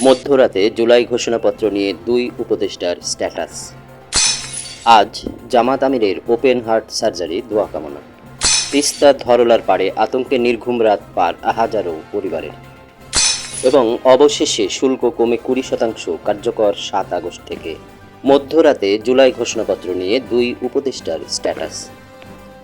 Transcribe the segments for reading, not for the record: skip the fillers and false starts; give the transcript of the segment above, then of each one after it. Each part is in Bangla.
মধ্যরাতে জুলাই ঘোষণাপত্র নিয়ে দুই উপদেষ্টার স্ট্যাটাস। আজ জামাত আমিরের ওপেন হার্ট সার্জারি দোয়া কামনা। তিস্তা ধরলার পাড়ে আতঙ্কে নির্ঘুম রাত পার হাজারো পরিবারের। এবং অবশেষে শুল্ক কমে 20% কার্যকর 7 আগস্ট থেকে। মধ্যরাতে জুলাই ঘোষণাপত্র নিয়ে দুই উপদেষ্টার স্ট্যাটাস।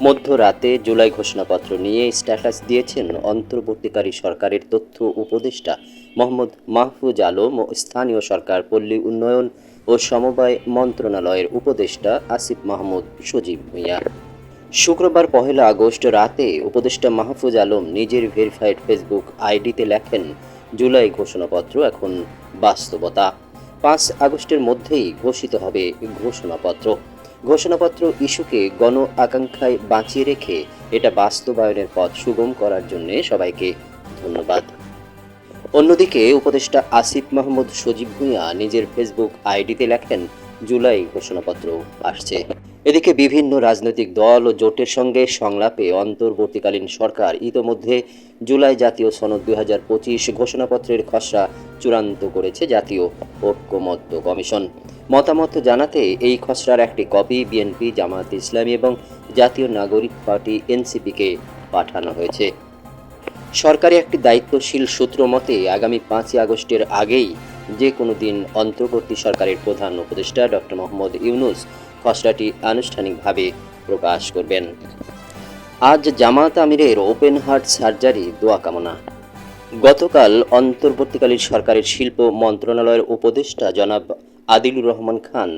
মধ্যরাতে জুলাই ঘোষণাপত্র নিয়ে স্ট্যাটাস দিয়েছেন অন্তর্বর্তীকারী সরকারের তথ্য উপদেষ্টা মোহাম্মদ মাহফুজ আলম ও স্থানীয় সরকার পল্লী উন্নয়ন ও সমবায় মন্ত্রণালয়ের উপদেষ্টা আসিফ মাহমুদ সজীব ভূঁইয়া। শুক্রবার 1 আগস্ট রাতে উপদেষ্টা মাহফুজ আলম নিজের ভেরিফাইড ফেসবুক আইডিতে লেখেন, জুলাই ঘোষণাপত্র এখন বাস্তবতা। 5 আগস্টের মধ্যেই ঘোষিত হবে ঘোষণাপত্র ইস্যুকে গণ আকাঙ্ক্ষায় বাঁচিয়ে রেখে এটা বাস্তবায়নের পথ সুগম করার জন্য সবাইকে ধন্যবাদ। অন্যদিকে উপদেষ্টা আসিফ মাহমুদ সজীব ভূঁইয়া নিজের ফেসবুক আইডিতে লেখেন, জুলাই ঘোষণাপত্র আসছে। এদিকে বিভিন্ন রাজনৈতিক দল ও জোটের সঙ্গে সংলাপে অন্তর্বর্তীকালীন সরকার ইতোমধ্যে জুলাই জাতীয় সনদ 2025 ঘোষণাপত্রের খসড়া চূড়ান্ত করেছে জাতীয় ঐক্যমত্য কমিশন। মতামত জানাতে এই খসড়ার একটি কপি বিএনপি, জামায়াত ইসলামী এবং জাতীয় নাগরিক পার্টি এনসিপিকে পাঠানো হয়েছে। সরকারি একটি দায়িত্বশীল সূত্র মতে আগামী 5 আগস্টের আগেই যে কোনো দিন অন্তর্বর্তী সরকারের প্রধান উপদেষ্টা ডক্টর মোহাম্মদ ইউনূস খসড়াটি আনুষ্ঠানিকভাবে প্রকাশ করবেন। আজ জামাত আমিরের ওপেন হার্ট সার্জারি দোয়া কামনা। গতকাল অন্তর্বর্তীকালীন সরকারের শিল্প মন্ত্রণালয়ের উপদেষ্টা জনাব আদিলুর রহমান খান,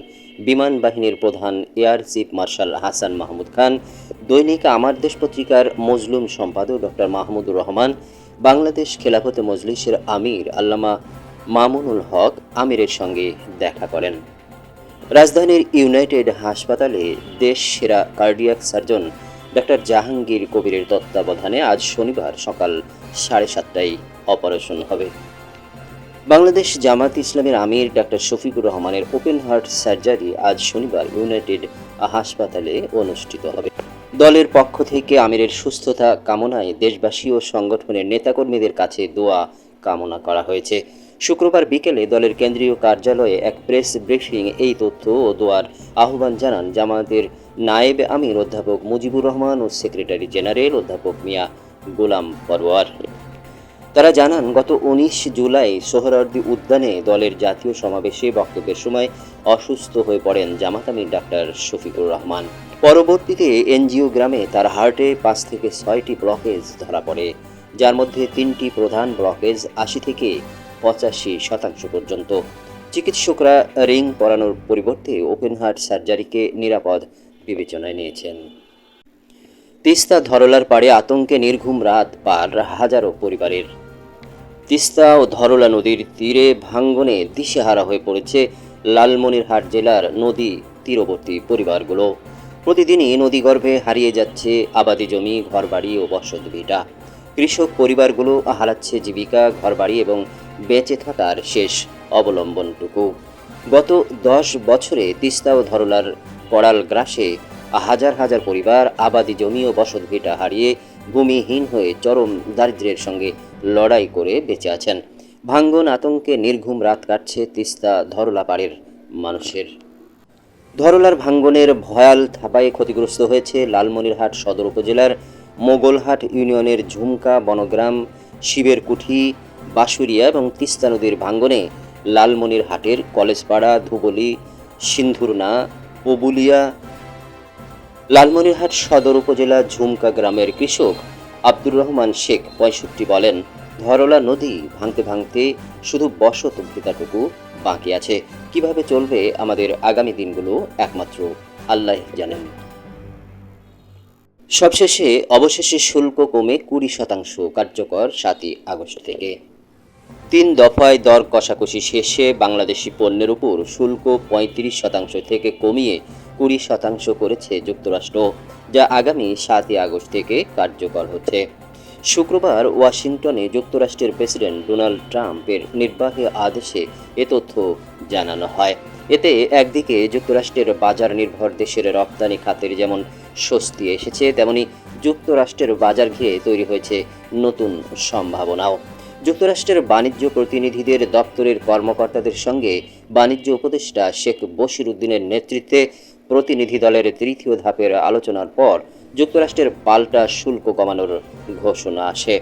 বিমান বাহিনীর প্রধান air chief marshal Hasan Mahmud Khan, Dainik Amar Desh পত্রিকার মজলুম সম্পাদক ডক্টর মাহমুদুর রহমান, বাংলাদেশ খেলাফতে মজলিসের আমির আল্লামা মামুনুল হক আমিরের সঙ্গে দেখা করেন। রাজধানীর ইউনাইটেড হাসপাতালে দেশ সেরা কার্ডিয়াক সার্জন ডক্টর জাহাঙ্গীর কবিরের তত্ত্বাবধানে আজ শনিবার সকাল 7:30টায় অপারেশন হবে। বাংলাদেশ জামাত ইসলামের আমির ডক্টর শফিকুর রহমানের ওপেন হার্ট সার্জারি আজ শনিবার ইউনাইটেড হাসপাতালে অনুষ্ঠিত হবে। দলের পক্ষ থেকে আমিরের সুস্থতা কামনায় দেশবাসী ও সংগঠনের নেতাকর্মীদের কাছে দোয়া কামনা করা হয়েছে। শুক্রবার বিকেলে দলের কেন্দ্রীয় কার্যালয়ে এক প্রেস ব্রিফিং এই তথ্য ও দোয়ার আহ্বান জানান জামায়াতের নায়েব আমির অধ্যাপক মুজিবুর রহমান ও সেক্রেটারি জেনারেল অধ্যাপক মিয়া গোলাম পরোয়ার। তারা জানান, গত 19 জুলাই সোহরাওয়ার্দী উদ্যানে দলের জাতীয় সমাবেশে বক্তব্যের সময় অসুস্থ হয়ে পড়েন জামাত আমির ডাক্তার শফিকুর রহমান। পরবর্তীতে এনজিও গ্রামে তার হার্টে 5 থেকে 6টি ব্লকেজ ধরা পড়ে, যার মধ্যে 3টি প্রধান ব্লকেজ 80 থেকে 85% পর্যন্ত। চিকিৎসকরা রিং পরানোর পরিবর্তে ওপেন হার্ট সার্জারিকে নিরাপদ বিবেচনায় নিয়েছেন। তিস্তা ধরলার পাড়ে আতঙ্কে নির্ঘুম রাত পার হাজারো পরিবারের। তিস্তা ও ধরলা নদীর তীরে ভাঙ্গনে দিশেহারা হয়ে পড়েছে লালমনিরহাট জেলার নদী তীরবর্তী পরিবারগুলো। প্রতিদিনই নদীগর্ভে হারিয়ে যাচ্ছে আবাদি জমি, ঘরবাড়ি ও বসতভিটা। কৃষক পরিবারগুলো হারাচ্ছে জীবিকা, ঘরবাড়ি এবং বেঁচে থাকার শেষ অবলম্বনটুকু। গত 10 বছরে তিস্তা ও ধরলার কড়াল গ্রাসে হাজার হাজার পরিবার আবাদি জমি ও বসতভিটা হারিয়ে ভূমিহীন হয়ে চরম দারিদ্র্যের সঙ্গে লড়াই করে বেঁচে আছেন। ভাঙ্গন আতঙ্কে নির্ঘুম রাত কাটছে তিস্তা ধরলা পাড়ের মানুষের। ধরলার ভাঙ্গনের ভয়াল থাবায় ক্ষতিগ্রস্ত হয়েছে লালমনিরহাট সদর উপজেলার মোগলহাট ইউনিয়নের ঝুমকা, বনগ্রাম, শিবেরকুঠি, বাঁশুরিয়া এবং তিস্তা নদীর ভাঙ্গনে লালমনিরহাটের কলেজপাড়া, ধুবলি, সিন্ধুরনা, পবুলিয়া। লালমনিরহাট সদর উপজেলা ঝুমকা গ্রামের কৃষক আব্দুর রহমান শেখ 65 বলেন, ধরলা নদী ভাঙতে ভাঙতে শুধু বসত ভিটাটুকু বাকি আছে। কিভাবে চলবে আমাদের আগামী দিনগুলো একমাত্র আল্লাহ জানেন। অবশেষে শুল্ক কমে 20% কার্যকর 7 আগস্ট থেকে। 3 দফায় দর কষাকষি শেষে বাংলাদেশি পণ্যের উপর শুল্ক 35% থেকে কমিয়ে 20% করেছে যুক্তরাষ্ট্র, যা আগামী 7 আগস্ট থেকে কার্যকর হচ্ছে। শুক্রবার ওয়াশিংটনে যুক্তরাষ্ট্রের প্রেসিডেন্ট ডোনাল্ড ট্রাম্পের নির্বাহী আদেশে এ তথ্য জানানো হয়। এতে একদিকে যুক্তরাষ্ট্রের বাজার নির্ভর দেশের রপ্তানি খাতের যেমন স্বস্তি এসেছে, তেমনি যুক্তরাষ্ট্রের বাজার ঘিরে তৈরি হয়েছে নতুন সম্ভাবনাও। যুক্তরাষ্ট্রের বাণিজ্য প্রতিনিধিদের দপ্তরের কর্মকর্তাদের সঙ্গে বাণিজ্য উপদেষ্টা শেখ বশির উদ্দিনের নেতৃত্বে প্রতিনিধি দলের তৃতীয় ধাপের আলোচনার পর যুক্তরাষ্ট্রের পাল্টা শুল্ক কমানোর ঘোষণা আসে।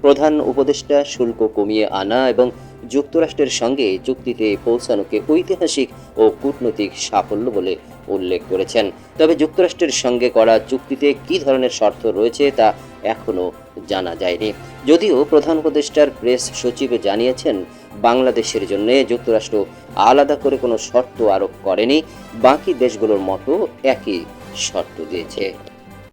প্রধান উপদেষ্টা শুল্ক কমিয়ে আনা এবং যুক্তরাষ্ট্রের সঙ্গে চুক্তিতে পৌঁছানোকে ঐতিহাসিক ও কূটনৈতিক সাফল্য বলে উল্লেখ করেছেন। তবে যুক্তরাষ্ট্রের সঙ্গে করা চুক্তিতে কী ধরনের শর্ত রয়েছে তা এখনও জানা যায়নি। যদিও প্রধান উপদেষ্টার প্রেস সচিব জানিয়েছেন, বাংলাদেশের জন্য যুক্তরাষ্ট্র আলাদা করে কোনো শর্ত আরোপ করেনি, বাকি দেশগুলোর মতো একই শর্ত দিয়েছে।